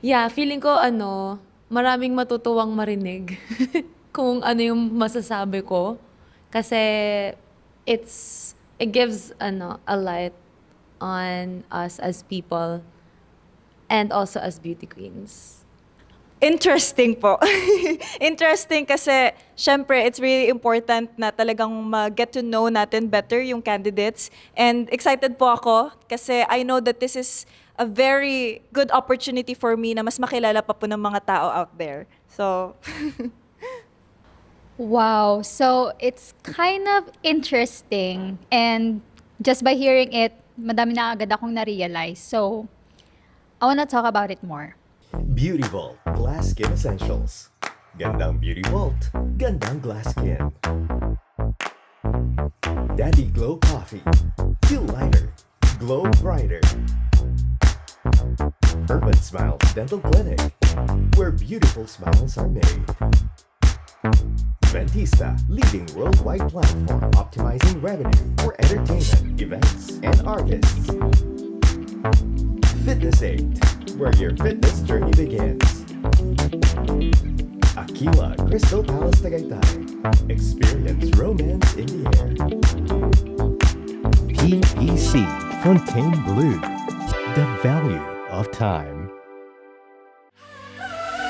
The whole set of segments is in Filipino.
Yeah, feeling ko maraming matutuwang marinig kung ano yung masasabi ko. Kasi it gives a light on us as people and also as beauty queens. Interesting po. Interesting kasi, syempre, it's really important na talagang mag-get to know natin better yung candidates. And excited po ako kasi I know that this is a very good opportunity for me na mas makilala pa po ng mga tao out there. So, Wow. So it's kind of interesting. And just by hearing it, madami na agad akong na-realize. So I want to talk about it more. Beauty Vault Glass Skin Essentials. Gandang Beauty Vault, gandang glass skin. Daddy Glow Coffee. Feel lighter, glow brighter. Urban Smiles Dental Clinic, where beautiful smiles are made. Ventista, leading worldwide platform optimizing revenue for entertainment, events, and artists. Fitness 8, where your fitness journey begins. Aquila Crystal Palace Tagaytay. Experience romance in the air. PEC Fontaine Blue. The value of time.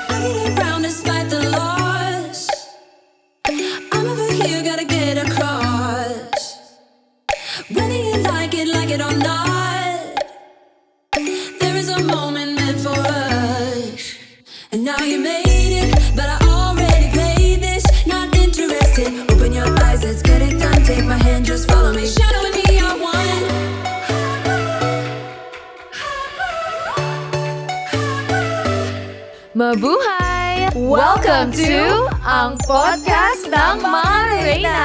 I get around despite the loss. I'm over here, gotta get across. Whether you like it or not, there is a moment meant for us. And now you made it, but I already played this. Not interested. Open your eyes, let's get it done. Take my hand, just follow me. Shadow with me, I won. Mabuhay! Welcome to ang podcast ng mga Reyna!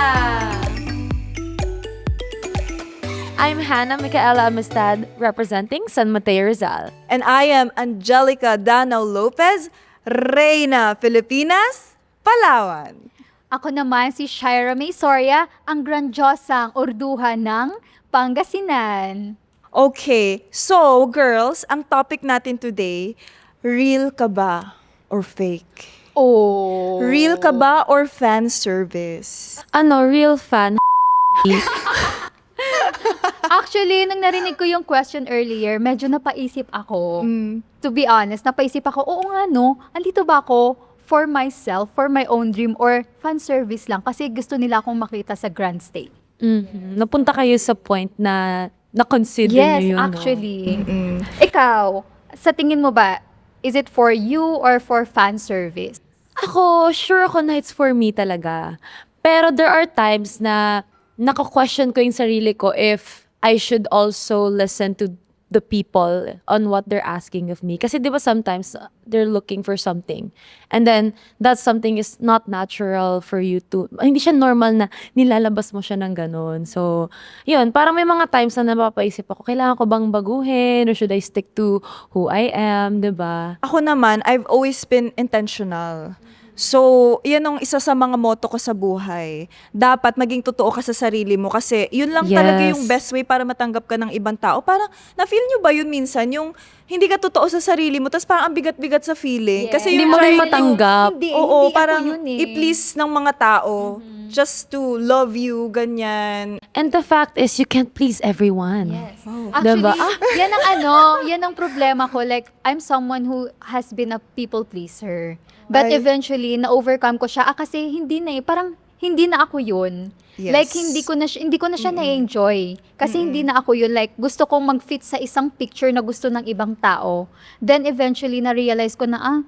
I'm Hannah Micaela Amistad, representing San Mateo Rizal. and I am Angelica Danao Lopez, Reyna, Filipinas, Palawan. Ako naman si Shira May Soria, ang grandiosang urduhan ng Pangasinan. Okay, so girls, ang topic natin today, real ka ba or fake? Oh. Real ka ba or fan service? Real fan. Actually, nung narinig ko yung question earlier, medyo napaisip ako. To be honest, napaisip ako, oo nga no, andito ba ako for myself, for my own dream, or fan service lang kasi gusto nila akong makita sa grand stage. Napunta kayo sa point na na-consider Yes, niyo yun, no? actually. Ikaw, sa tingin mo ba, is it for you or for fan service? Ako, sure ako na it's for me talaga. Pero there are times na nako-question ko yung sarili ko if I should also listen to the people on what they're asking of me. Kasi di ba sometimes they're looking for something. And then that something is not natural for you to, hindi siya normal na nilalabas mo siya ng ganun. So, yun, parang may mga times na napapaisip ako, kailangan ko bang baguhin or should I stick to who I am, di ba? Ako naman, I've always been intentional. So, yan ang isa sa mga motto ko sa buhay. Dapat maging totoo ka sa sarili mo kasi yun lang talaga Yes. yung best way para matanggap ka ng ibang tao. Parang, na-feel nyo ba yun minsan? Yung hindi ka totoo sa sarili mo, tapos parang ang bigat-bigat sa feeling. Kasi Hindi yung mo rin trying matanggap. Hindi, Oo, hindi parang ako yun eh. i-please ng mga tao just to love you, ganyan. And the fact is, you can't please everyone. Yes. Diba? Actually, yan ang problema ko. Like, I'm someone who has been a people pleaser. But Ay. eventually, na-overcome ko siya. Kasi hindi na parang hindi na ako yun. Yes. Like, hindi ko na siya na-enjoy. Kasi hindi na ako yun. Like, gusto kong mag-fit sa isang picture na gusto ng ibang tao. Then eventually, na-realize ko na,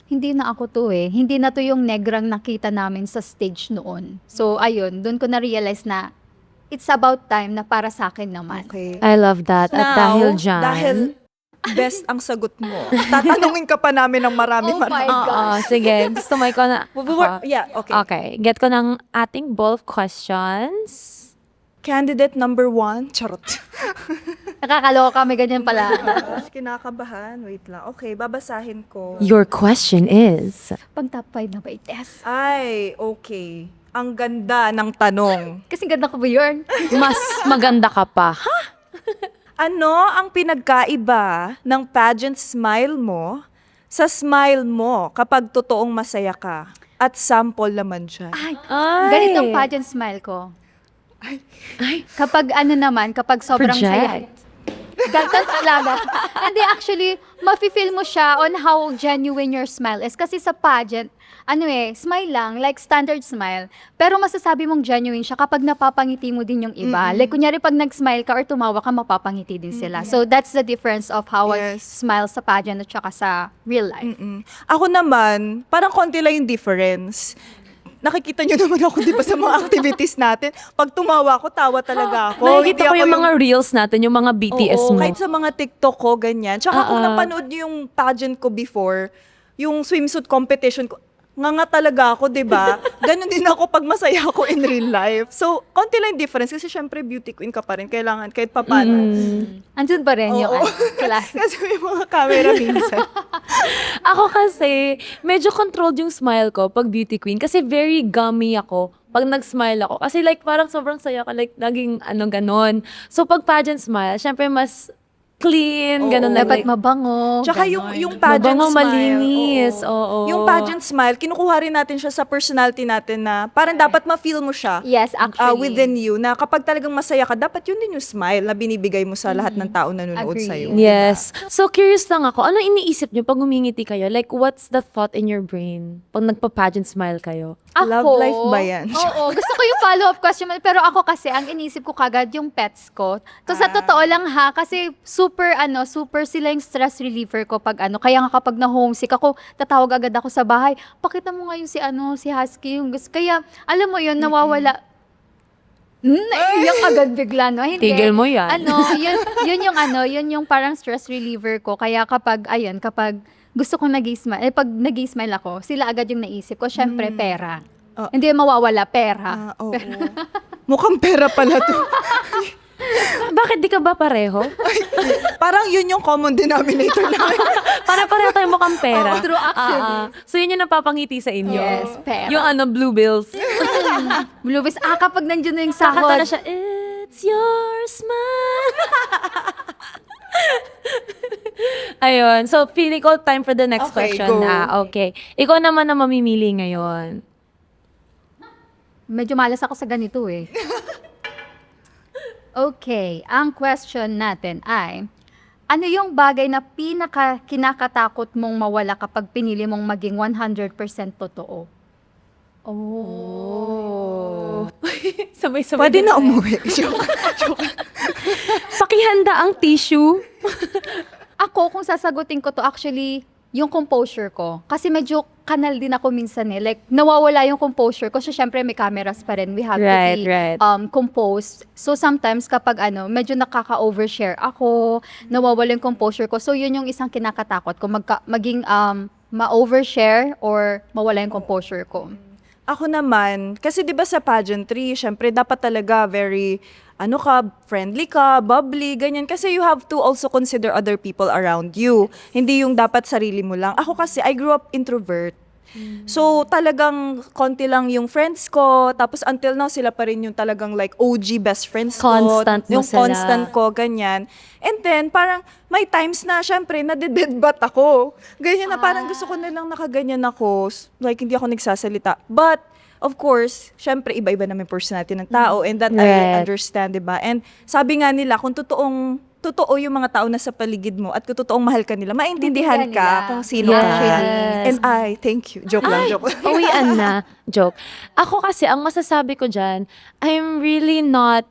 hindi na ako to eh. Hindi na to yung negrang nakita namin sa stage noon. So, ayun, doon ko na-realize na it's about time na para sa akin naman. Okay. I love that. At Now, dahil dyan, dahil best ang sagot mo, tatanungin ka pa namin ng marami. Oh my Oo, gosh. sige. Gusto mo ikaw na... Ako? Yeah, okay. Okay. Get ko ng ating bowl of questions. Candidate number 1, charot. Nakakaloka kami ganyan pala. Gosh, kinakabahan. Wait lang. Okay, babasahin ko. Your question is... Pag top 5 na ba ites? Ay, okay. Ang ganda ng tanong. Kasi ganda ko ba yun? Mas maganda ka pa. Ha? Ano ang pinagkaiba ng pageant smile mo sa smile mo kapag totoong masaya ka at sample naman siya. Ay, Ay. ganitong pageant smile ko. Kapag kapag sobrang saya. Project. Ganito talaga. Hindi, actually, mafe-feel mo siya on how genuine your smile is. Kasi sa pageant, smile lang, like standard smile. Pero masasabi mong genuine siya kapag napapangiti mo din yung iba. Like, kunyari pag nag-smile ka or tumawa ka, mapapangiti din sila. So, that's the difference of how I Yes. smile sa pageant at saka sa real life. Ako naman, parang konti lang yung difference. Nakikita nyo naman ako, di ba, sa mga activities natin. Pag tumawa ako, tawa talaga ako. Nakikita Hindi ko ako yung mga reels natin, yung mga BTS Oo, mo. kahit sa mga TikTok ko, ganyan. Tsaka kung Oo. napanood nyo yung pageant ko before, yung swimsuit competition ko, nga talaga ako, di ba? Ganon din ako pag masaya ako in real life. So, konti lang yung difference kasi syempre beauty queen ka pa rin. Kailangan kahit papano. Andun pa rin yung Oo. classic. Kasi may mga camera minsan. Ako kasi, medyo controlled yung smile ko pag beauty queen. Kasi very gummy ako pag nag-smile ako. Kasi like parang sobrang saya ka, like naging ganon. So pag pageant smile, syempre mas clean, Oo. ganon na. Dapat Like, mabango. Tsaka ganon. yung pageant Mabango, smile. malinis, oo. Yung pageant smile, kinukuha rin natin siya sa personality natin na parang dapat ma-feel mo siya. Yes, actually. Within you, na kapag talagang masaya ka, dapat yun din yung smile na binibigay mo sa lahat ng tao na nanonood Agree. sa'yo. yes. So curious lang ako, ano iniisip nyo pag umingiti kayo? Like what's the thought in your brain pag nagpa-pageant smile kayo? Ako, Love life ba yan? Oo, gusto ko yung follow-up question. Pero ako kasi, ang inisip ko kagad yung pets ko. To sa totoo lang ha, kasi super sila yung stress reliever ko pag kaya nga kapag na-homesick ako, tatawag agad ako sa bahay. Pakita mo nga yung si Husky. Kaya, alam mo yun, nawawala. Naiiyak agad bigla, no? Hindi. Tigil mo yan. Yun yung parang stress reliever ko. Kaya kapag gusto kong nag-smile, pag nag-smile ako, sila agad yung naisip ko. Syempre, pera. Oh. Hindi mawawala, pera. Oo. Mukhang pera pala to. Bakit di ka ba pareho? Parang yun yung common denominator namin. Para-pareho tayo mukhang pera. True, actually. So yun yung napapangiti sa inyo. Yes, pera. Yung blue bills. Bluebis, kapag nandiyan na yung Kakanta sahod. na siya, it's your smile. Ayun. So, feeling ko time for the next Okay, question go. na. Okay. Ikaw naman na mamimili ngayon. Medyo malas ako sa ganito eh. Okay, ang question natin ay, ano yung bagay na kinakatakot mong mawala kapag pinili mong maging 100% totoo? Oh. Sabay-sabay. Pwede na umuwi. Joke. Pakihanda ang tissue. Ako, kung sasagutin ko to, actually, yung composure ko. Kasi medyo kanal din ako minsan eh. Like, nawawala yung composure ko. So, syempre, may cameras pa rin. We have to be Right. composed. So, sometimes, kapag medyo nakaka-overshare ako, nawawala yung composure ko. So, yun yung isang kinakatakot ko. Maging ma-overshare or mawala yung composure ko. Ako naman, kasi 'di ba sa pageantry, syempre dapat talaga very friendly ka, bubbly, ganyan. Kasi you have to also consider other people around you. Hindi yung dapat sarili mo lang. Ako kasi, I grew up introvert. So, talagang konti lang yung friends ko. Tapos until now, sila pa rin yung talagang like OG best friends ko. Constant mo Yung sila. constant ko, ganyan. And then, parang may times na, syempre, nadededbat ako. Ganyan na parang gusto ko nilang nakaganyan ako. Like, hindi ako nagsasalita. But, of course, syempre, iba-iba naman personality ng tao. And that I Right. understand, diba? And sabi nga nila, kung totoo yung mga tao na sa paligid mo at kung totoong mahal ka nila, maintindihan Maintindihan ka nila. kung sino Yes. ka. And thank you. Joke lang, joke lang. Uwian na. Joke. Ako kasi, ang masasabi ko dyan, I'm really not...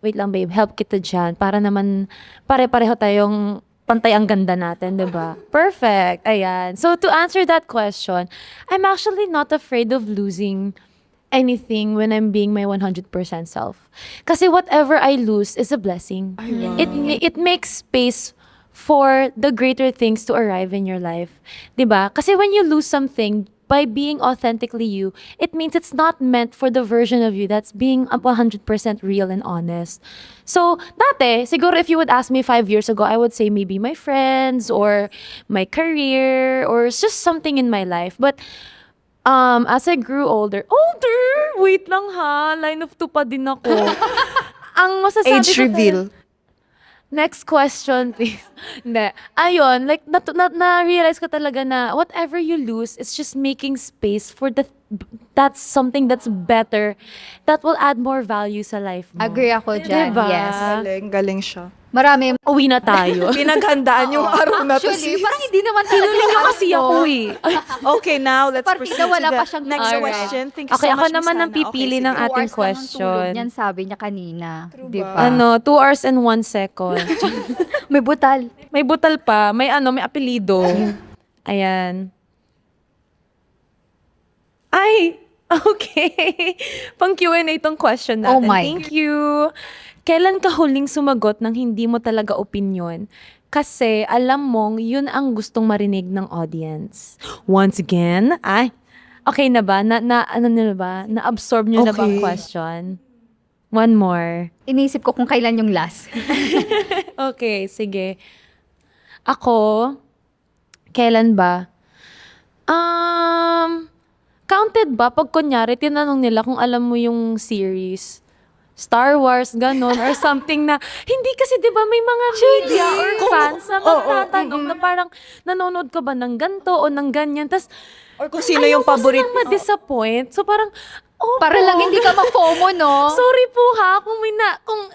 Wait lang, babe. Help kita dyan. Para naman, pare-pareho tayong pantay ang ganda natin, di ba? Perfect. Ayan. So, to answer that question, I'm actually not afraid of losing anything when I'm being my 100% self. Kasi whatever I lose is a blessing. It makes space for the greater things to arrive in your life. 'Di ba? Kasi when you lose something, by being authentically you, it means it's not meant for the version of you that's being 100% real and honest. So, dati, siguro if you would ask me 5 years ago, I would say maybe my friends or my career or just something in my life. But as I grew older, wait lang ha, line of two pa din ako. Ang masasabi Age ko reveal. Next question, please. Hindi. Ayun, like, na-realize ko talaga na whatever you lose, it's just making space for that's something that's better, that will add more value sa life mo. Agree ako dyan. Diba? Yes. Galing siya. Marami. Uwi na tayo. Pinaghandaan yung araw na to. Actually, parang hindi naman talaga Tinuloy niyo kasi ako eh. Okay, now let's Partida, proceed wala to pa the siyang next alright. question. Thank you Okay, so ako much, naman Miss ang Hannah. pipili Okay, ng sige. ating 2 hours lang ang tulog question. niyan, sabi niya kanina. Di ba? ba? Ano, 2 hours and 1 second. May butal. May butal pa, may may apelido. Ayan. Ay, okay. Pang Q&A itong question natin. Oh my. Thank you. Kailan ka huling sumagot ng hindi mo talaga opinion? Kasi alam mong yun ang gustong marinig ng audience. Once again, okay na ba? Ano na ba? Na-absorb nyo na ba ang Okay. question? One more. Inisip ko kung kailan yung last. Okay, sige. Ako, kailan ba? Counted ba pag kunyari tinanong nila kung alam mo yung series? Star Wars, ganon, or something na, hindi kasi di ba may mga media or fans na magtatanong na parang nanonood ka ba ng ganto o ng ganyan, tas Or kung sino yung paborito. Ayoko silang ma-disappoint. So parang, Para lang hindi ka ma-FOMO, no? Sorry po ha, kung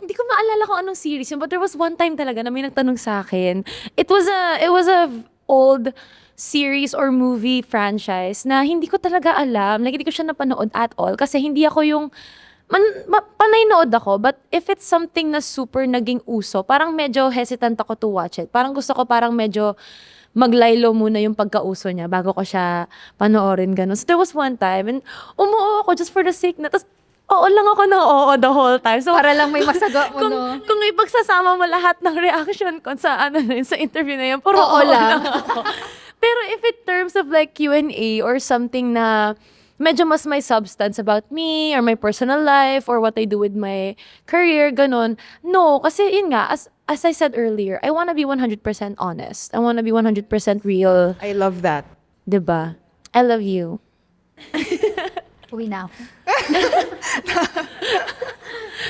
hindi ko maalala kung anong series yun, but there was one time talaga na may nagtanong sa akin. It was a old series or movie franchise na hindi ko talaga alam, like hindi ko siya napanood at all kasi hindi ako yung panay nood ako, but if it's something na super naging uso, parang medyo hesitant ako to watch it. Parang gusto ko parang medyo maglaylo muna yung pagkauso niya bago ko siya panoorin, gano'n. So there was one time, and umuo ako just for the sake na, tas oo lang ako ng oo the whole time. So, Para lang may masagot mo, no? kung ipagsasama mo lahat ng reaction ko sa sa interview na yun, puro Oo lang. ako. Pero if in terms of like Q&A or something na medyo mas may substance about me or my personal life or what I do with my career, ganun. No, kasi yun nga, as I said earlier, I wanna be 100% honest. I wanna be 100% real. I love that. 'Di ba? I love you. Uwi na ako.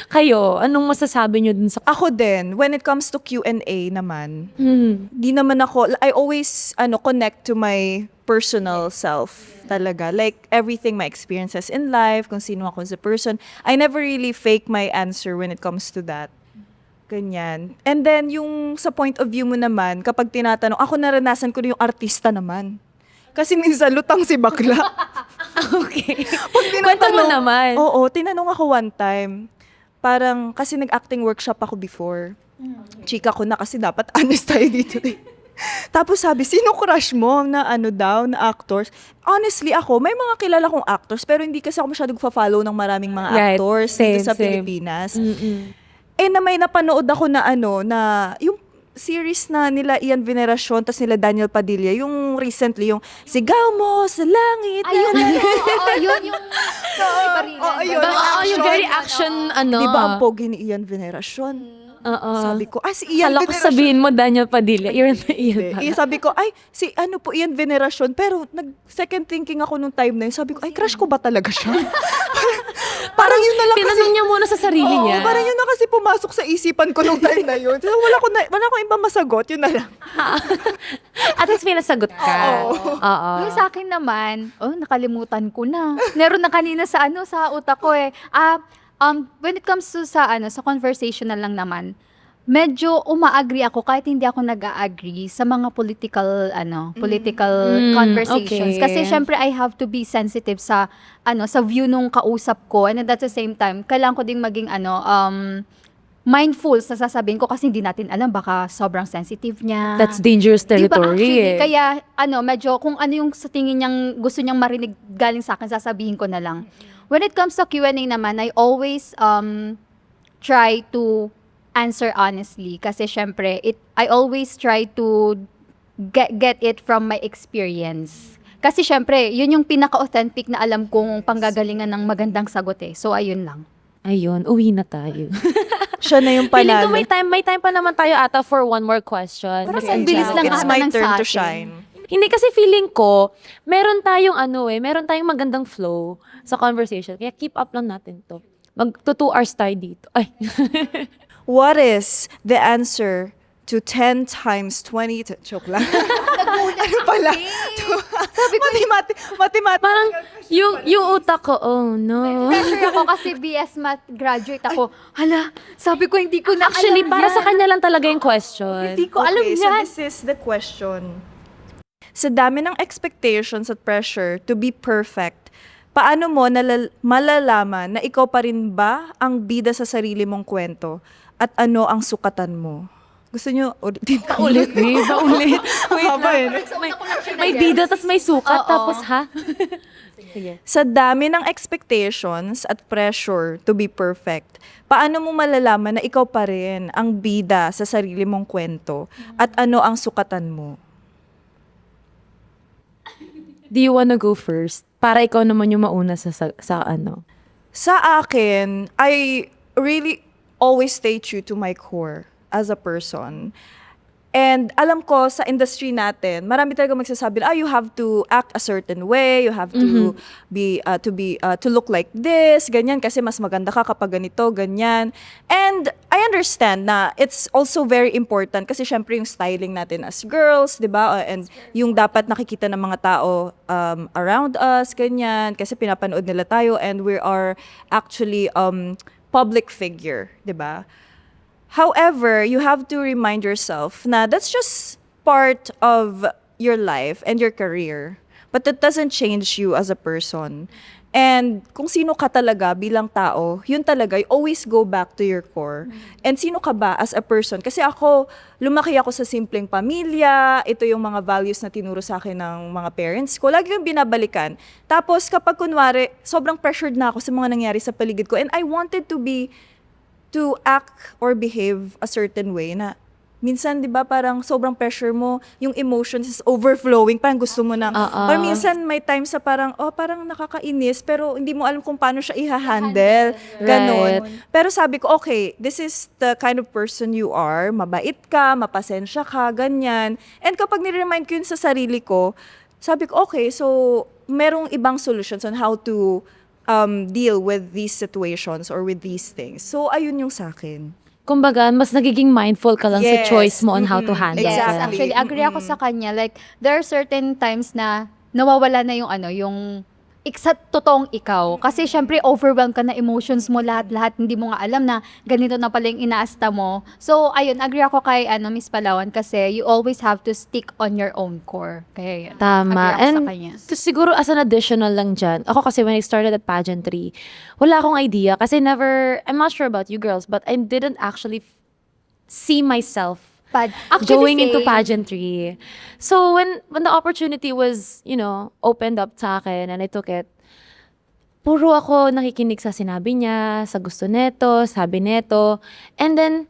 Kayo, anong masasabi nyo dun sa... Ako din, when it comes to Q&A naman, di naman ako, I always connect to my personal self talaga. Like everything, my experiences in life, kung sino ako as a person. I never really fake my answer when it comes to that. Ganyan. And then, yung sa point of view mo naman, kapag tinatanong, ako naranasan ko na yung artista naman. Kasi minsan lutang si bakla. Okay. Pag Kwento mo naman. Oo, tinanong ako one time. Parang, kasi nag-acting workshop ako before. Chika ko na kasi dapat honest tayo dito. Tapos sabi, sino crush mo na na actors? Honestly ako, may mga kilala kong actors, pero hindi kasi ako masyadong follow ng maraming mga Right. actors Same, dito sa same. Pilipinas. Na may napanood ako na na yung series na nila Ian Veneracion tas nila Daniel Padilla, yung recently, yung Sigaw Mo sa Langit. Ayun, oo, yun yung... ayun. Yung very action, Di ba ang pogi ni Ian Veneracion? Oo. Sabi ko, si Ian Kala ko Veneracion. sabihin mo Daniel Padilla. You're Ian. Sabi ko, si Ian Veneracion. Pero second thinking ako nung time na yun. Sabi ko, crush ko ba talaga siya? Parang yun na lang kasi. Tinanong niya muna sa sarili Oo, niya. parang yun na kasi pumasok sa isipan ko nung time na yun. So, wala ko ibang masagot, yun na lang. At least may nasagot ka. Oo. Yung sa akin naman, nakalimutan ko na. Meron na kanina sa sa utak ko eh. When it comes to sa conversational lang naman, medyo uma-agree ako kahit hindi ako nag-a-agree sa mga political conversations. okay. Kasi syempre I have to be sensitive sa sa view nung kausap ko, and at the same time kailangan ko ding maging mindful sa sasabihin ko kasi hindi natin alam, baka sobrang sensitive niya. That's dangerous Diba, territory actually, eh. kaya medyo kung ano yung sa tingin niyang gusto niyang marinig galing sa akin, sasabihin ko na lang. When it comes to Q&A naman, I always try to answer honestly kasi syempre I always try to get it from my experience. Kasi syempre, yun yung pinaka-authentic na alam kong panggagalingan ng magandang sagot eh. So ayun lang. Ayun, uwi na tayo. Siya na yung Feeling ko panalo. may time pa naman tayo ata for one more question. Pero Miss ang bilis Angel. lang It's ata my ng turn sa to atin. shine. Hindi kasi feeling ko, meron tayong magandang flow sa conversation. Kaya keep up lang natin to. Mag 2 hours tayo dito. Ay. what is the answer to 10 times 20? Joke lang. Ano pala? Mathematics. Parang yung utak ko, oh no. Pressure ako kasi BS Math graduate ako. Hala, sabi ko hindi ko na Actually, alam para yan. sa kanya lang talaga yung question. Hindi ko alam So yan. this is the question. Sa dami ng expectations at pressure to be perfect, paano mo malalaman na ikaw pa rin ba ang bida sa sarili mong kwento at ano ang sukatan mo? Gusto nyo ulitin? Ulit, babe. Ulit. Wait Haba lang. May bida, tas may sukat, tapos ha? Sige. Sa dami ng expectations at pressure to be perfect, paano mo malalaman na ikaw pa rin ang bida sa sarili mong kwento at ano ang sukatan mo? Do you wanna go first? Para ikaw naman yung mauna sa ano. Sa akin, I really always stay true to my core as a person. And alam ko sa industry natin, marami talaga magsasabi, you have to act a certain way, you have to to look like this, ganyan kasi mas maganda ka kapag ganito, ganyan. And I understand na it's also very important kasi syempre yung styling natin as girls, 'di ba? And yung dapat nakikita ng mga tao around us, ganyan, kasi pinapanood nila tayo and we are actually public figure, 'di ba? However, you have to remind yourself na that's just part of your life and your career. But that doesn't change you as a person. And kung sino ka talaga bilang tao, yun talaga, you always go back to your core. And sino ka ba as a person? Kasi ako, lumaki ako sa simpleng pamilya, ito yung mga values na tinuro sa akin ng mga parents ko. Lagi yung binabalikan. Tapos kapag kunwari, sobrang pressured na ako sa mga nangyari sa paligid ko. And I wanted to act or behave a certain way na minsan 'di ba parang sobrang pressure mo, yung emotions is overflowing, parang gusto mo na. Or minsan may times sa parang parang nakakainis pero hindi mo alam kung paano siya i-handle. Ganon. Pero sabi ko, okay, this is the kind of person you are, mabait ka, mapasensya ka, ganyan. And kapag ni-remind ko yun sa sarili ko, sabi ko, okay, so merong ibang solutions on how to deal with these situations or with these things. So, ayun yung sa akin. Kumbaga, mas nagiging mindful ka lang sa Yes. choice mo on how to handle Yes, Exactly. it. actually, agree ako sa kanya. Like, there are certain times na nawawala na yung sa totoong ikaw. Kasi syempre, overwhelmed ka na emotions mo, lahat-lahat. Hindi mo nga alam na ganito na pala yung inaasta mo. So, ayun, agree ako kay Miss Palawan kasi you always have to stick on your own core. Kaya yun. Tama. Agree ako sa And kanya. siguro as an additional lang dyan, ako kasi when I started at pageantry, wala akong idea. Kasi I'm not sure about you girls, but I didn't actually see myself Actually, going into same. pageantry. So when the opportunity was, opened up sa akin and I took it, puro ako nakikinig sa sinabi niya, sa gusto neto, sabi neto. And then,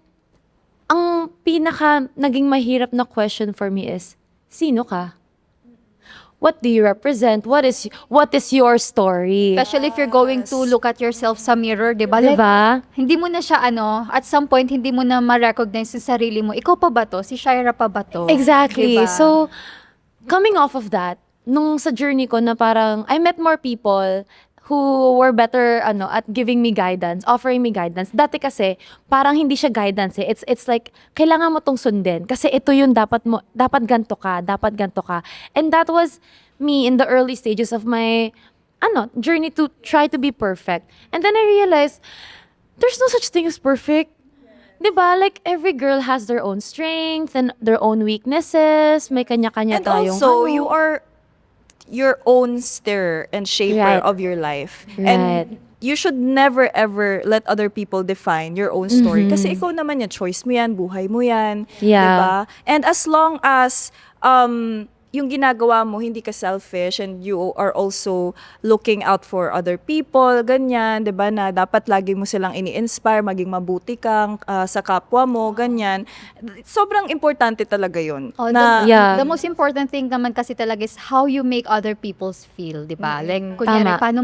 ang pinaka naging mahirap na question for me is, sino ka? What do you represent? What is your story? Especially if you're going to look at yourself sa mirror, di ba? Like, Diba? hindi mo na siya at some point, hindi mo na ma-recognize sa sarili mo. Ikaw pa ba to? Si Shaira pa ba to? Exactly. Diba? So, coming off of that, nung sa journey ko na parang, I met more people who were better at giving me guidance, offering me guidance. Dati kasi, parang hindi siya guidance eh. It's like, kailangan mo tong sundin. Kasi ito yung dapat ganto ka. And that was me in the early stages of my journey to try to be perfect. And then I realized, there's no such thing as perfect. Diba? Like, every girl has their own strengths and their own weaknesses. May kanya-kanya And tayong also, you are your own stirrer and shaper Right. of your life. Right. And you should never ever let other people define your own story. Mm-hmm. Kasi ikaw naman yan, choice mo yan, buhay mo yan. Yeah. Diba? And as long as yung ginagawa mo, hindi ka selfish and you are also looking out for other people, ganyan, 'di ba? Na dapat lagi mo silang ini-inspire, maging mabuti kang sa kapwa mo, ganyan. Sobrang importante talaga 'yon. Oh, Na Yeah. the most important thing naman kasi talaga is how you make other people feel, 'di ba? Like kunyari Tama. paano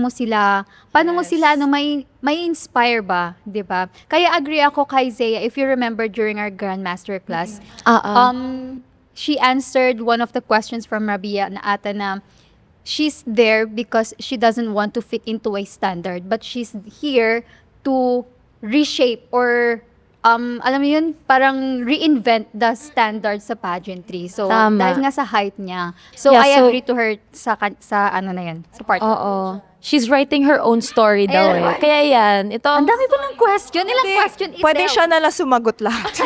mo sila may inspire ba, 'di ba? Kaya agree ako kay Zaya, if you remember during our Grandmaster class, she answered one of the questions from Rabia na ata na she's there because she doesn't want to fit into a standard, but she's here to reshape or alam mo yun, parang reinvent the standard sa pageantry. So, Tama. dahil nga sa height niya. So, Yeah, I so- agree to her sa ano na yan, sa part. Oo. She's writing her own story daw eh. Kaya yan, ito, Ang dami ko ng question. Ilang question is Pwede there? siya na lang sumagot lahat.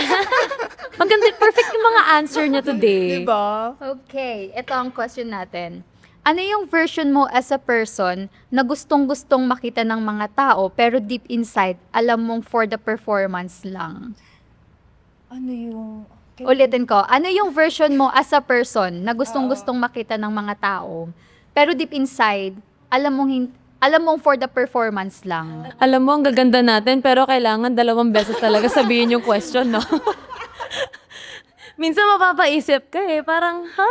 maganda, perfect yung mga answer niya today. Diba? Okay, ito ang question natin. Ano yung version mo as a person na gustong-gustong makita ng mga tao pero deep inside, alam mong for the performance lang? Ano yung... Ulitin ko, ano yung version mo as a person na gustong-gustong makita ng mga tao pero deep inside, alam mong for the performance lang? Alam mo, ang gaganda natin, pero kailangan 2 beses talaga sabihin yung question, no? Minsan mapapaisip ka eh, parang, ha?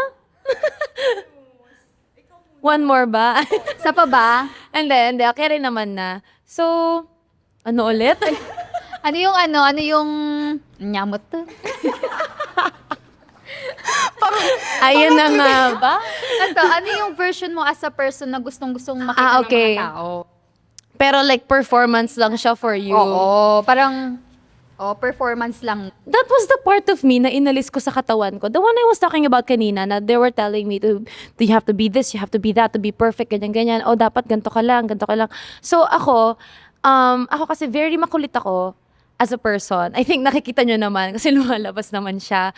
One more ba? Sa pa ba? Hindi, okay rin naman na. So, ano ulit? Ano yung nyamot to? Ayun na nga ba? Ano yung version mo as a person na gustong-gustong makita Okay. ng mga tao? Pero like, performance lang siya for you. Oo, parang performance lang. That was the part of me na inalis ko sa katawan ko. The one I was talking about kanina, na they were telling me to you have to be this, you have to be that, to be perfect, ganyan-ganyan. O, dapat ganito ka lang, ganito ka lang. So, ako kasi very makulit ako as a person. I think nakikita nyo naman kasi lumalabas naman siya.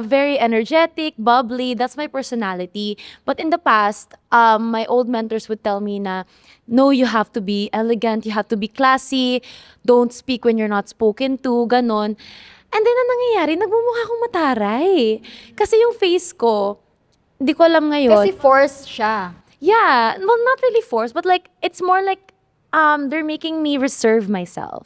Very energetic, bubbly, that's my personality. But in the past, my old mentors would tell me na, no, you have to be elegant, you have to be classy, don't speak when you're not spoken to, ganon. And then, ang nangyayari, nagmumukha akong mataray. Kasi yung face ko, hindi ko alam ngayon. Kasi forced siya. Yeah, well, not really forced, but like, it's more like, they're making me reserve myself.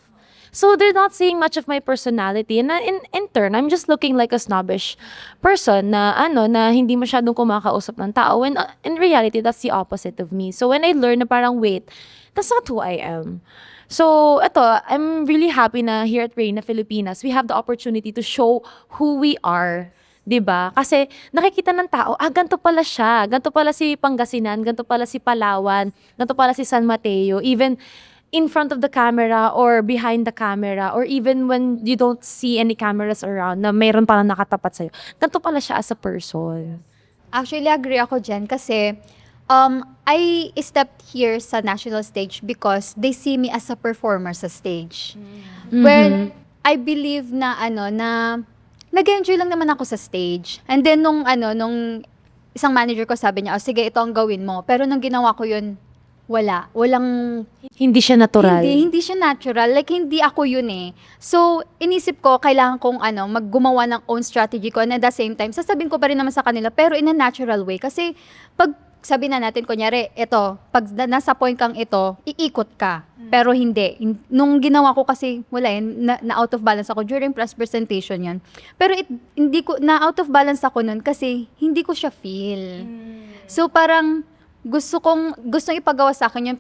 So they're not seeing much of my personality. And in turn, I'm just looking like a snobbish person na na hindi masyadong kumakausap ng tao. And in reality, that's the opposite of me. So when I learn na parang, wait, that's not who I am. So eto, I'm really happy na here at Reina Filipinas, we have the opportunity to show who we are. 'Di ba? Kasi nakikita ng tao, ganito pala siya. Ganito pala si Pangasinan, ganito pala si Palawan, ganito pala si San Mateo. Even in front of the camera or behind the camera or even when you don't see any cameras around na mayroon palang nakatapat sa'yo. Ganito pala siya as a person. Actually, agree ako dyan kasi I stepped here sa national stage because they see me as a performer sa stage. When I believe na nag-enjoy lang naman ako sa stage. And then nung isang manager ko sabi niya, sige, ito ang gawin mo. Pero nung ginawa ko yun, walang Hindi siya natural. Hindi siya natural. Like, hindi ako yun eh. So, inisip ko, kailangan kong maggumawa ng own strategy ko. And at the same time, sasabihin ko pa rin naman sa kanila, pero in a natural way. Kasi, pag sabi na natin, kunyari, pag nasa point kang ito, iikot ka. Pero hindi. Nung ginawa ko kasi, wala na out of balance ako during press presentation yan. Pero hindi ko, na out of balance ako nun kasi hindi ko siya feel. So, parang, gustong ipagawa sa akin yun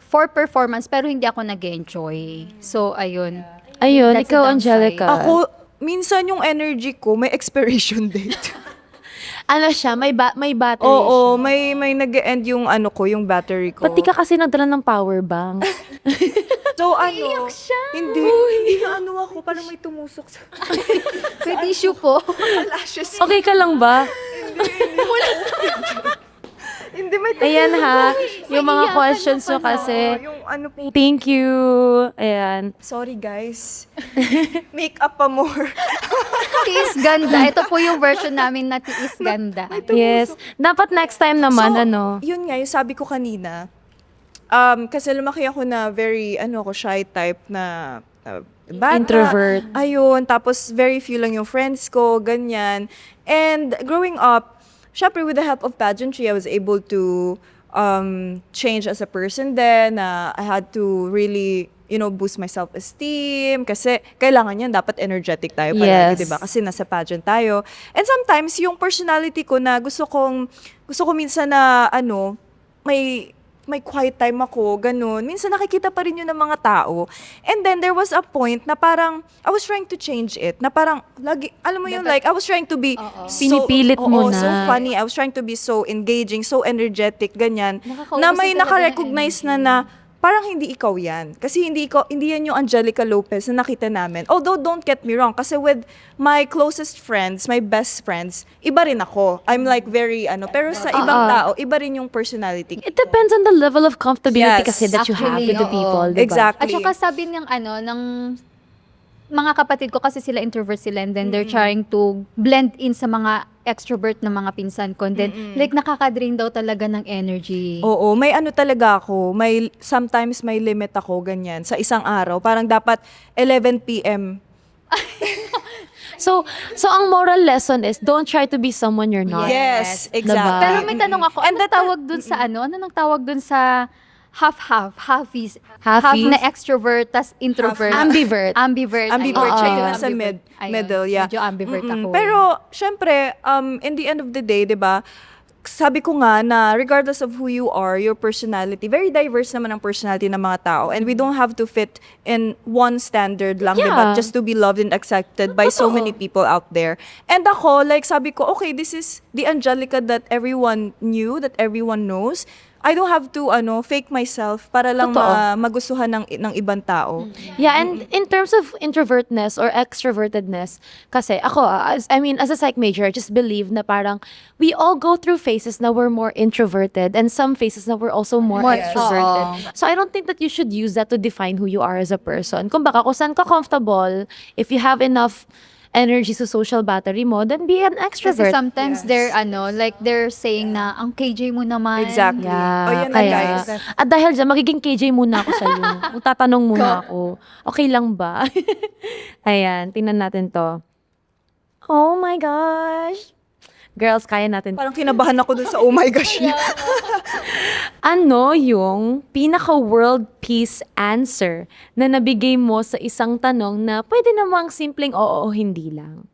for performance pero hindi ako nag-enjoy. So, ayun. Ayun, That's the ikaw, downside. Angelica. Ako, minsan yung energy ko, may expiration date. Ano siya, may battery Oo, siya. may nag-end yung yung battery ko. Pati ka kasi nagdala ng power bank. So, siya. Hindi ako, parang may tumusok sa May tissue po. lashes. Okay ka lang ba? Hindi, may Ayan ha, yung mga Iyakan questions mo nyo pala. kasi. Yung po. Thank you. Ayan. Sorry guys. Make up pa more. Tiis ganda. Ito po yung version namin na tiis ganda. Yes. Dapat next time naman, Yun nga, yung sabi ko kanina, kasi lumaki ako na very, shy type na bata. Introvert. Ayun, tapos very few lang yung friends ko, ganyan. And growing up, syempre with the help of pageantry, I was able to change as a person then. I had to really, boost my self-esteem kasi kailangan yan, dapat energetic tayo palagi, Yes. diba? Kasi nasa pageant tayo. And sometimes, yung personality ko na gusto ko minsan na, may quiet time ako, ganun. Minsan nakikita pa rin yun ng mga tao. And then, there was a point na parang, I was trying to change it. Na parang, lagi, alam mo yun, like, I was trying to be Pinipilit mo na. so funny. I was trying to be so engaging, so energetic, ganyan. Nakakausap Na may talaga ng nakarecognize na parang hindi ikaw yan. Kasi hindi yan yung Angelica Lopez na nakita namin. Although, don't get me wrong, kasi with my closest friends, my best friends, iba rin ako. I'm like very, pero sa ibang tao, iba rin yung personality. It depends on the level of comfortability Yes. kasi that you have Actually, with the oo. people, diba? Exactly. At saka sabi ng mga kapatid ko kasi sila introvert sila and then they're trying to blend in sa mga extrovert na mga pinsan ko. And then, like, nakaka-drain daw talaga ng energy. Oo, may talaga ako. Sometimes may limit ako, ganyan, sa isang araw. Parang dapat 11 p.m. So ang moral lesson is don't try to be someone you're not. Yes, exactly. Diba? Pero may tanong ako, And anong tawag dun sa Ano nang tawag dun sa half-half? Half Halfies? na extrovert, tas introvert. Ambivert. Ambivert. Ambivert, Ayun. siya Oo. yung nasa middle, yeah. Medyo ambivert ako. Pero, syempre, in the end of the day, di ba, sabi ko nga na regardless of who you are, your personality, very diverse naman ang personality ng mga tao. And we don't have to fit in one standard lang, di ba? Yeah. Just to be loved and accepted by so many people out there. And ako, like, sabi ko, okay, this is the Angelica that everyone knew, that everyone knows. I don't have to fake myself para lang Totoo. magustuhan ng ibang tao. Yeah, and in terms of introvertness or extrovertedness, kasi ako, as a psych major, I just believe na parang we all go through phases na we're more introverted and some phases na we're also more extroverted. So I don't think that you should use that to define who you are as a person. Kung baka kung saan ka comfortable, if you have enough energy sa social battery mo, then be an Kasi extrovert. sometimes they're saying na, ang KJ mo naman. Exactly. Yeah, O yun na, kaya, guys. At dahil dyan, magiging KJ muna ako sa'yo. Tatanong muna ako, okay lang ba? Ayan, tingnan natin to. Oh my gosh. Girls, kaya natin. Parang kinabahan ako dun sa oh my gosh. Ano yung pinaka-world peace answer na nabigay mo sa isang tanong na pwede namang simpleng oo o hindi lang?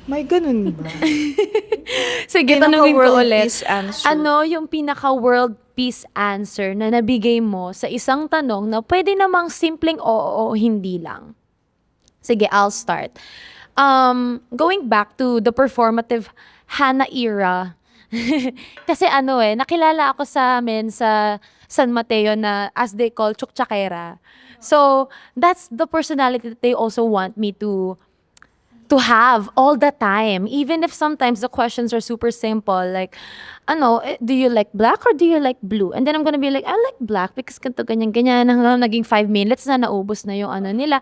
May ganun ba? Sige, tanongin ko Pinaka-world ulit. peace answer. Ano yung pinaka-world peace answer na nabigay mo sa isang tanong na pwede namang simpleng oo o hindi lang? Sige, I'll start. Going back to the performative Hannah era, kasi nakilala ako sa amin sa San Mateo na as they call tsuktsakeira. So, that's the personality that they also want me to have all the time, even if sometimes the questions are super simple, like, do you like black or do you like blue? And then I'm gonna be like, I like black because ganito, ganyan, hanggang naging 5 minutes na naubos na yung nila,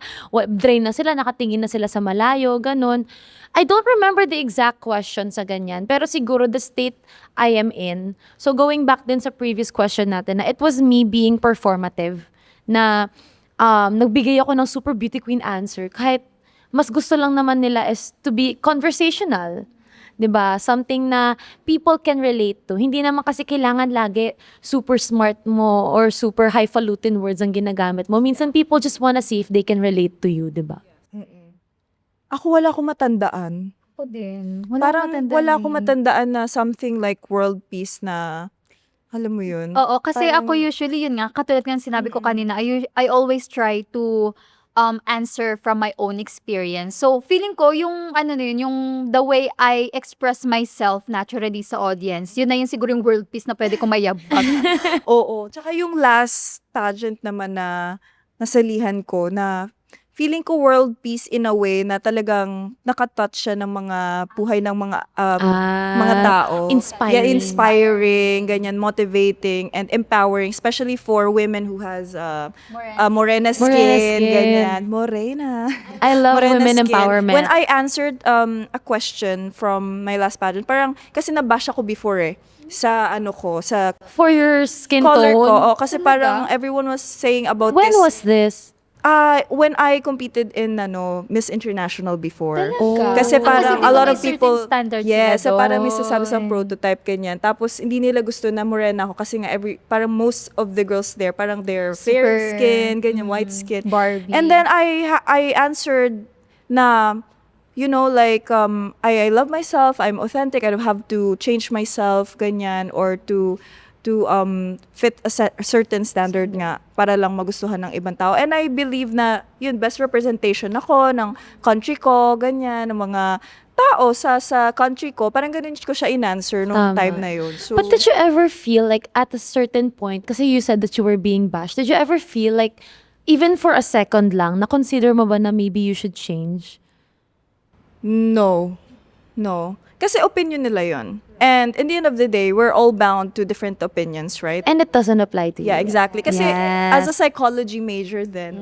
drain na sila, nakatingin na sila sa malayo, ganun. I don't remember the exact question sa ganyan, pero siguro the state I am in. So going back din sa previous question natin, na it was me being performative, na nagbigay ako ng super beauty queen answer, kahit mas gusto lang naman nila is to be conversational. 'Di ba? Something na people can relate to. Hindi naman kasi kailangan lagi super smart mo or super highfalutin words ang ginagamit mo. Minsan people just wanna see if they can relate to you, 'di ba? Ako wala akong matandaan. Ako din. Parang wala akong matandaan na something like world peace na, alam mo yun? Oo, kasi Parang- ako usually, yun nga, katulad nga sinabi ko kanina, I always try to answer from my own experience. So, feeling ko, yung yung the way I express myself naturally sa audience, yun na yung siguro yung world peace na pwede ko mayabag. Oo. Tsaka yung last pageant naman na nasalihan ko na feeling ko world peace in a way na talagang nakatouch siya ng mga buhay ng mga mga tao. Inspiring. Yeah, inspiring, ganyan, motivating, and empowering, especially for women who has morena skin, skin. ganyan. Morena. I love Morena women skin. empowerment. When I answered a question from my last pageant, parang kasi nabash ako before sa sa For your skin color tone. ko. Oh, kasi parang everyone was saying about When this. was this? When I competed in Miss International before. Talaga? Kasi Kasi parang di a ba lot may of certain people, standards yes, sila parang may sasabi sa doon. prototype kanyan. Tapos hindi nila gusto na morena ako kasi nga parang most of the girls there, parang they're fair Super, skin, ganyan, white skin. Barbie. And then I answered na, like, I love myself, I'm authentic, I don't have to change myself, ganyan, or to fit a certain standard nga para lang magustuhan ng ibang tao. And I believe na yun, best representation ako ng country ko, ganyan, ng mga tao sa country ko. Parang ganun ko siya in-answer nung Tama. time na yun. So, But did you ever feel like at a certain point, kasi you said that you were being bashed, did you ever feel like, even for a second lang, na-consider mo ba na maybe you should change? No. Kasi opinion nila yun. And in the end of the day, we're all bound to different opinions, right? And it doesn't apply to you. Yeah, exactly. Kasi Yes. as a psychology major then,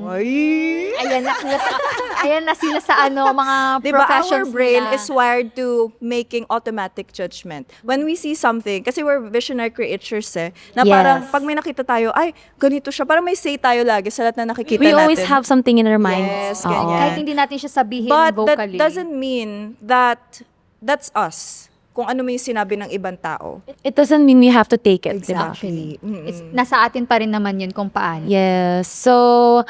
Ayan na sila sa mga Diba, our professions brain nila. is wired to making automatic judgment. When we see something, kasi we're visionary creatures na Yes. parang pag may nakita tayo, ay, ganito siya. Parang may say tayo lagi sa lahat na nakikita We natin. always have something in our minds. Yes, Oo. ganyan. Kahit hindi natin siya sabihin But that vocally. doesn't mean that that's us. Kung ano may sinabi ng ibang tao. It doesn't mean we have to take it, diba? Actually. It's, nasa atin pa rin naman yun kung paano. Yes. So,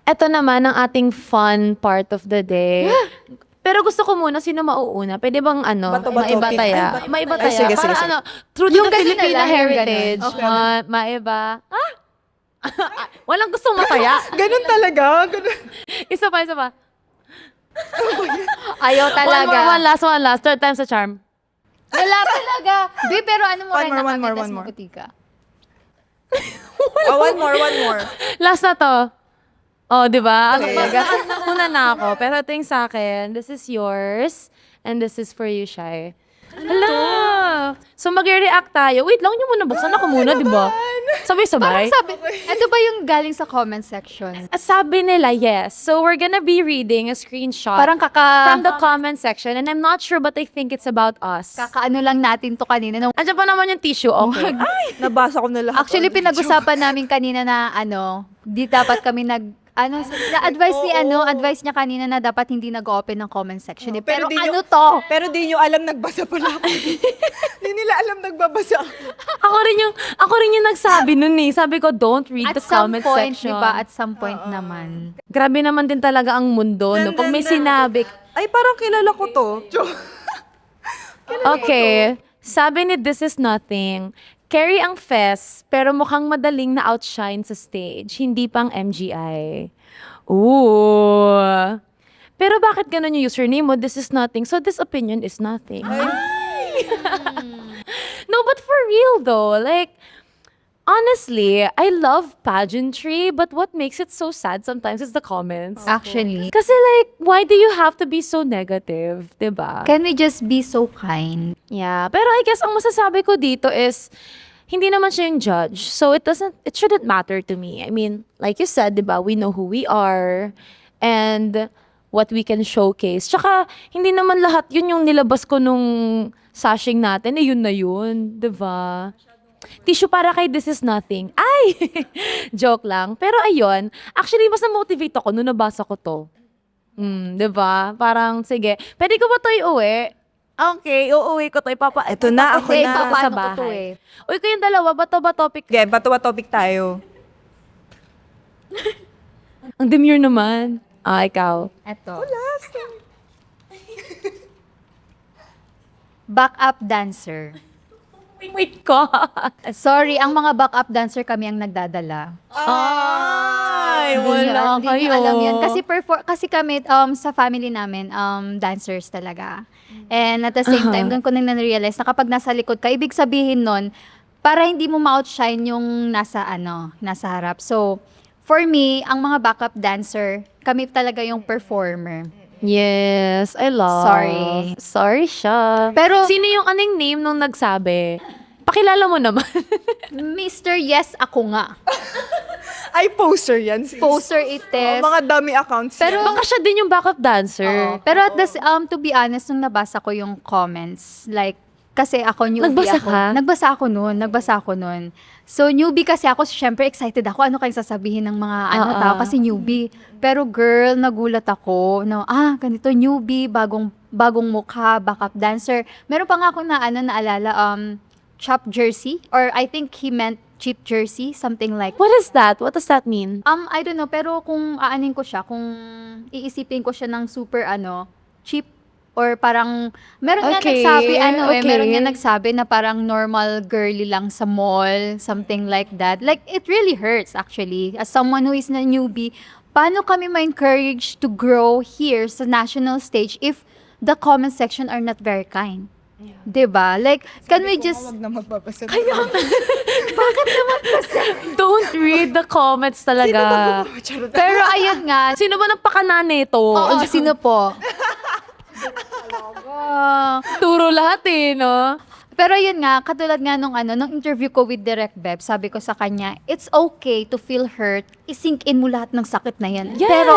eto naman ang ating fun part of the day. Pero gusto ko muna, sino mauuna? Pwede bang Bato-bato. maiba taya? Ay, Maiba Ay, taya. sige, Para sige. true to Yung the ganun na Filipino lang, yung heritage. ganun. Maiba. Walang gustong mataya. Ganun talaga. Ganun. Isa pa. Ayaw talaga. One last. Third time's a charm. Wala talaga. Di, pero ano mo One rin more, na one more, kami, tas one more. maputi ka. One more. Last na to. Oh, di ba? Okay. Una na ako. Pero ito yung sa akin. This is yours. And this is for you, Shai. Hello! So, mag-react tayo. Wait lang, yung muna. Buksan ako muna, di ba? Sabay-sabay. Sabi, ito ba yung galing sa comment section? Sabi nila, yes. So, we're gonna be reading a screenshot Parang from the comment section. And I'm not sure, but I think it's about us. kakaano lang natin to kanina. No? Andiyan pa naman yung tissue. Okay. Nabasa ko na lahat. Actually, pinag-usapan namin kanina na di dapat kami advice niya kanina na dapat hindi nag-open ng comment section. Pero di ano nyo- to? Pero di nyo alam, nagbasa pala ako. Di nila alam, nagbabasa ako. Ako rin yung nagsabi nun eh. Sabi ko, don't read At the some comment point, section. diba? At some point naman. Grabe naman din talaga ang mundo, no? Pag may sinabi. Ay, parang kilala ko to. Okay. Sabi ni This Is Nothing, carry ang fest, pero mukhang madaling na outshine sa stage. Hindi pang MGI. Ooh. Pero bakit ganun yung username mo? This is nothing. So this opinion is nothing. No, but for real though, like, honestly, I love pageantry, but what makes it so sad sometimes is the comments. Actually. Kasi like, why do you have to be so negative, diba? Can we just be so kind? Yeah, pero I guess ang masasabi ko dito is, hindi naman siya yung judge. So it shouldn't matter to me. I mean, like you said, diba, we know who we are and what we can showcase. Tsaka, hindi naman lahat yun yung nilabas ko nung sashing natin, yun na yun, diba? Tissue para kay This Is Nothing. Ay! Joke lang. Pero ayun, actually, mas na-motivate ako nung nabasa ko to. Diba? Parang, sige, pwede ko ba to iuwi? Okay, uuwi ko to. Ito na, ako Kasi na. paano sa ko to bahay. eh? Uy, kayong dalawa, bato ba topic? Okay, bato topic tayo. Ang demure naman. Ikaw. Eto. Backup dancer. Wait ko. Sorry, ang mga backup dancer kami ang nagdadala. Ay, Hindi wala niyo kayo. alam yan. Kasi kami, sa family namin, dancers talaga. And at the same time, doon ko nang na-realize na kapag nasa likod ka, ibig sabihin nun, para hindi mo ma-outshine yung nasa harap. So, for me, ang mga backup dancer, kami talaga yung performer. Yes, I love. Sorry siya. Pero- sino yung anong name nung nagsabi? Pakilala mo naman. Mr. Yes, ako nga. Ay, poster yan. Sis. Poster it is. Mga dummy accounts Pero- yan. Baka siya din yung backup dancer. Pero at to be honest, nung nabasa ko yung comments, like, kasi ako newbie Nagbasa ako. ka? Nagbasa ako nun. So, newbie kasi ako, syempre excited ako. Ano kayong sasabihin ng mga tao kasi newbie. Pero girl, nagulat ako. No, ganito, newbie, bagong mukha, backup dancer. Meron pa nga ako naalala, chop jersey. Or I think he meant cheap jersey, something like What is that? What does that mean? I don't know, pero kung aanin ko siya, kung iisipin ko siya ng super cheap Or parang, meron nga Okay, nagsabi, meron okay. nga nagsabi na parang normal girly lang sa mall, something like that. Like, it really hurts actually. As someone who is na newbie, paano kami ma-encourage to grow here sa national stage if the comment section are not very kind? Diba? Like, can we just... Wag na magbabasa. Don't read the comments talaga. Pero ayun nga, Sino ba nagpakana nito? oo, sino po? Turo lahat eh, no? Pero yun nga, katulad nga nung interview ko with Direct Beb, sabi ko sa kanya, it's okay to feel hurt. I-sink in mo lahat ng sakit na yan. Yes. Pero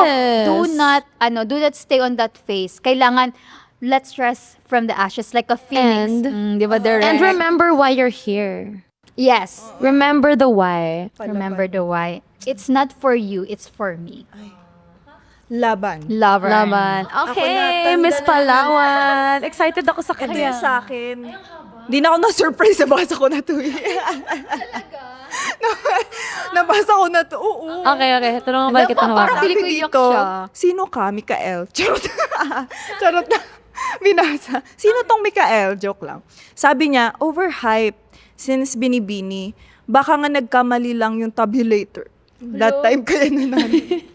do not stay on that phase. Kailangan, let's rise from the ashes like a phoenix. Di ba, Direct? And remember why you're here. Yes. Remember the why. Remember the why. It's not for you, it's for me. Laban. Lover. Laban. Okay, Miss Palawan. Excited ako sa Ito kanya. yung sa akin. Di na ako na-surprise, nabasa ko na to eh. Nabasa ko na to, oo. Okay. Ito naman ba kita parang hawakan? feeling ko Sabi iyak dito, siya. sino ka, Mikael? Charot. Charot na. Binasa. Sino tong Mikael? Joke lang. Sabi niya, overhype since Binibini. Baka nga nagkamali lang yung tabulator. That time kaya na namin.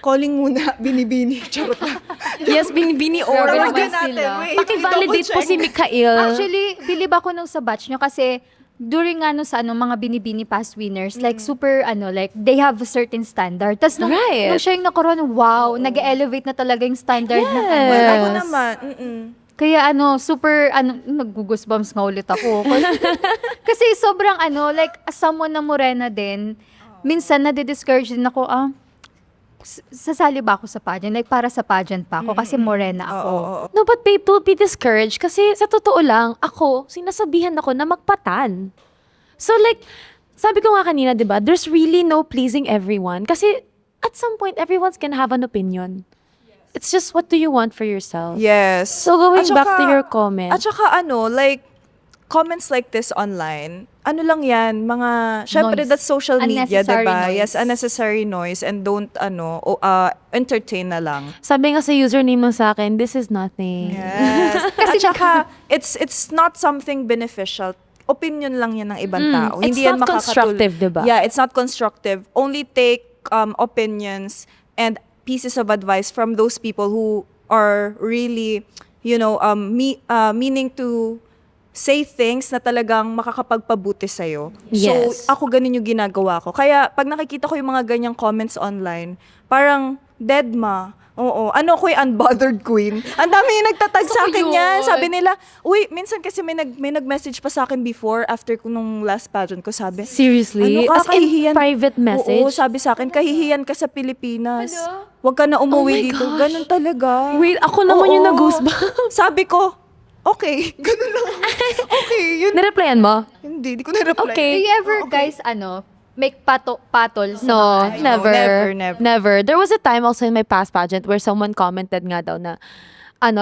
Calling muna, Binibini. Charot na. Yes, binibini Grabe oras. naman Tawagan natin. sila. Wait, Paki-validate po double-check. si Mikael. Actually, bilib ako nung sa batch nyo kasi during sa mga binibini past winners, like super like they have a certain standard. Tapos nung, Right. nung siya yung nakaroon, wow, nag-elevate na talaga yung standard ng Yes. Ako naman. Kaya super nag-goosebumps nga ulit ako. Kasi sobrang like as someone na morena din, minsan nadi-discourage din ako, sasali ba ako sa pageant? Like para sa pageant pa ako kasi morena ako. No, but babe, don't be discouraged kasi sa totoo lang, ako, sinasabihan ako na magpatan. So like, sabi ko nga kanina, di ba, there's really no pleasing everyone. Kasi at some point, everyone's gonna have an opinion. It's just what do you want for yourself. Yes. So going At back to saka- your comment. At saka like, comments like this online, ano lang yan, syempre Noise. that's social media, Unnecessary diba? noise. Yes, unnecessary noise and don't, entertain na lang. Sabi nga sa username mo sa akin, this is nothing. Yes. At saka, it's not something beneficial. Opinion lang yan ng ibang tao. It's Hindi yan not constructive, diba? Yeah, it's not constructive. Only take opinions and pieces of advice from those people who are really, meaning to say things na talagang makakapagpabuti sa'yo. Yes. So, ako ganun yung ginagawa ko. Kaya, pag nakikita ko yung mga ganyang comments online, parang, dead ma. Oo. Ano ko yung unbothered queen? Ang dami yung nagtatag sa akin yun. yan. Sabi nila, uy, minsan kasi may nag-message pa sa akin before, after ko nung last pageant ko, sabi, Seriously? ano As ka, in kahihiyan? private message? Oo, sabi sa akin, kahihiyan ka sa Pilipinas. Huwag ka na Oh my umuwi dito. gosh. Ganun talaga. Wait, ako naman yung Oo. nag-goosebumps. Sabi ko, okay. Ganun lang. Okay, yun. Nireplyan mo? Hindi ko na-reply. Okay. Do you ever, guys, make patol sa No, mga- never. never. Never. There was a time also in my past pageant where someone commented nga daw na,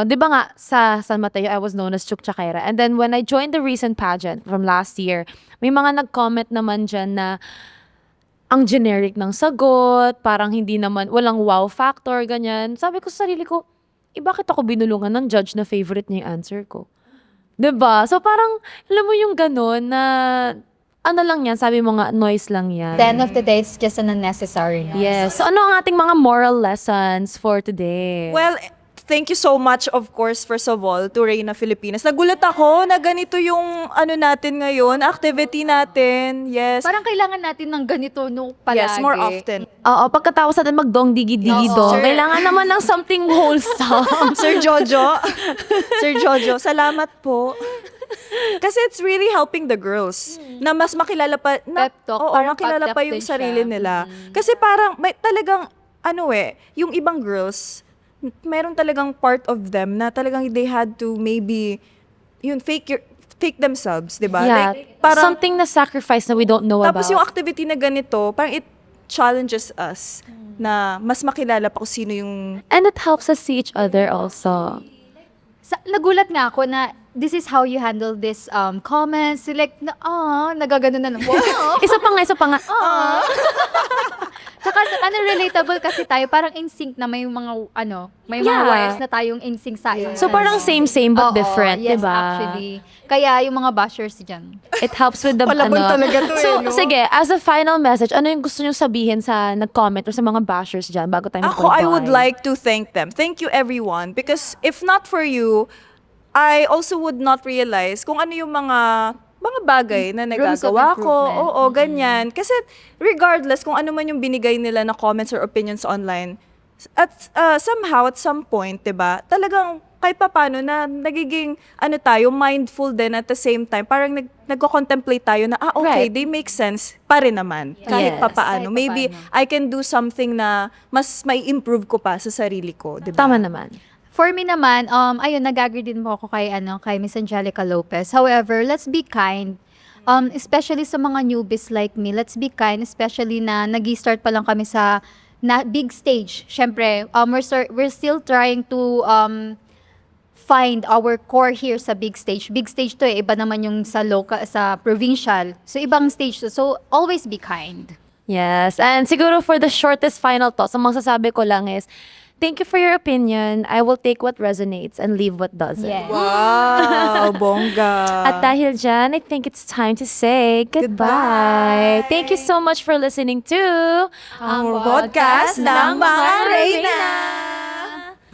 di ba nga, sa San Mateo, I was known as Chuk Chakaira. And then when I joined the recent pageant from last year, may mga nag-comment naman dyan na ang generic ng sagot, parang hindi naman, walang wow factor, ganyan. Sabi ko sa sarili ko, bakit ako binulungan ng judge na favorite niya yung answer ko? 'Di ba? So parang, alam mo yung ganun na, ano lang yan, sabi mo nga, noise lang yan. At the end of the day, it's just an unnecessary noise. Yes. So ano ang ating mga moral lessons for today? Well, thank you so much, of course, first of all, to Reyna Filipinas. Nagulat ako na ganito yung natin ngayon, activity natin. Yes. Parang kailangan natin ng ganito palagi. Yes, more often. Oo, pagkatapos natin magdong digi-digi Oo. dong, Sir. kailangan naman ng something wholesome. Sir Jojo. Sir Jojo, salamat po. Kasi it's really helping the girls na mas makilala pa Pep talk, oo, parang makilala pep pa talk yung din sarili siya. nila. Kasi parang may talagang yung ibang girls, meron talagang part of them na talagang they had to maybe fake themselves, 'di ba? Yeah. Like parang something na sacrifice na we don't know tapos about. yung activity na ganito, parang it challenges us na mas makilala pa kung sino yung And it helps us see each other also. Nagulat nga ako na this is how you handle this comments. Like, nagagano na lang. Wow. Isa pa nga. Tsaka relatable kasi tayo, parang in sync na may mga may mga Yeah. wires na tayong in sync sa akin. So parang same but Oo, different, yes, di ba? actually. Kaya yung mga bashers dyan. It helps with the Palaban talaga to So, eh, no? sige, as a final message, ano yung gusto nyo sabihin sa nag-comment or sa mga bashers dyan bago tayo Ako, I would mag-goodbye? like to thank them. Thank you everyone. Because if not for you, I also would not realize kung ano yung mga bagay na Rooms of nagagawa ko. improvement. Oo, ganyan. Kasi regardless kung ano man yung binigay nila na comments or opinions online, at somehow, at some point, 'di ba? Talagang kahit papaano na nagiging tayo mindful din at the same time. Parang nagko-contemplate tayo na okay, Right. they make sense pa rin naman. Kahit Yes. papaano. Kahit Maybe papaano. I can do something na mas may improve ko pa sa sarili ko, 'di ba? Tama naman. For me naman, ayun, nag-agree din po ako kay Miss Angelica Lopez. However, let's be kind. Especially sa mga newbies like me, let's be kind, especially na nag-start pa lang kami sa big stage. Siyempre, we're still trying to find our core here sa big stage. Big stage to iba naman yung sa local, sa provincial. So, ibang stage to. So, always be kind. Yes. And siguro for the shortest final thoughts, ang masasabi ko lang is, thank you for your opinion. I will take what resonates and leave what doesn't. Yes. Wow, bongga. At dahil dyan, I think it's time to say goodbye. Goodbye. Thank you so much for listening to Ang podcast ng mga Reyna.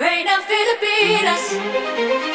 Reina Filipinas.